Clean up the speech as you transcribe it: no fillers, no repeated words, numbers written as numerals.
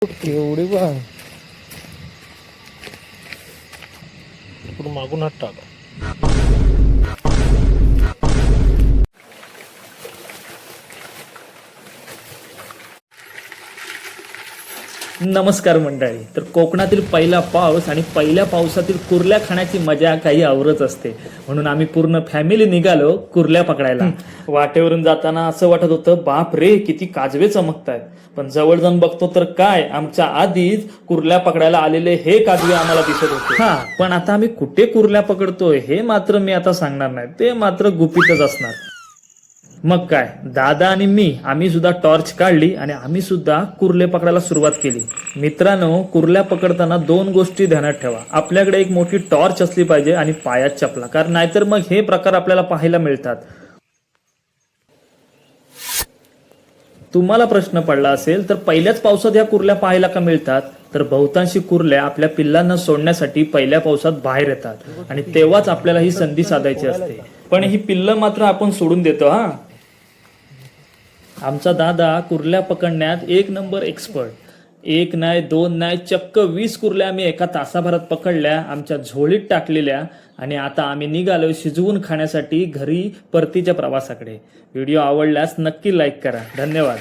एवढी बा मागून हात टाका. नमस्कार मंडळी. तर कोकणातील पहिला पाऊस आणि पहिल्या पावसातील कुर्ल्या खाण्याची मजा काही औरच असते. म्हणून आम्ही पूर्ण फॅमिली निघालो कुर्ल्या पकडायला. वाटेवरून जाताना असं वाटत होतं, बाप रे किती काजवे चमकतायत. पण जवळ जाऊन बघतो तर काय, आमच्या आधीच कुर्ल्या पकडायला आलेले हे काजवे आम्हाला दिसत होते. हा, पण आता आम्ही कुठे कुर्ल्या पकडतोय हे मात्र मी आता सांगणार नाही, ते मात्र गुपितच असणार. मग काय, दादा आणि आम्ही सुद्धा टॉर्च काढली आणि आम्ही सुद्धा कुर्ले पकडायला सुरुवात केली. मित्रांनो, कुर्ल्या पकडताना 2 गोष्टी ध्यानात ठेवा. आपल्याकडे एक मोठी टॉर्च असली पाहिजे आणि पायात चपला, कारण नाहीतर मग हे प्रकार आपल्याला पाहायला मिळतात. तुम्हाला प्रश्न पडला असेल तर पहिल्याच पावसात ह्या कुर्ल्या पाहायला का मिळतात, तर बहुतांशी कुर्ल्या आपल्या पिल्लांना सोडण्यासाठी पहिल्या पावसात बाहेर येतात आणि तेव्हाच आपल्याला ही संधी साधायची असते. पण ही पिल्लं मात्र आपण सोडून देतो. हा, आमचा दादा कुर्ल्या पकडण्यात 1 नंबर एक्सपर्ट. 1 नाही 2 नाही, चक्क 20 कुर्ल्या आम्ही एका तासाभरात पकडल्या, आमच्या झोळीत टाकलेल्या आणि आता आम्ही निघालो शिजवून खाण्यासाठी घरी परतीच्या प्रवासाकडे. व्हिडिओ आवडल्यास नक्की लाईक करा. धन्यवाद.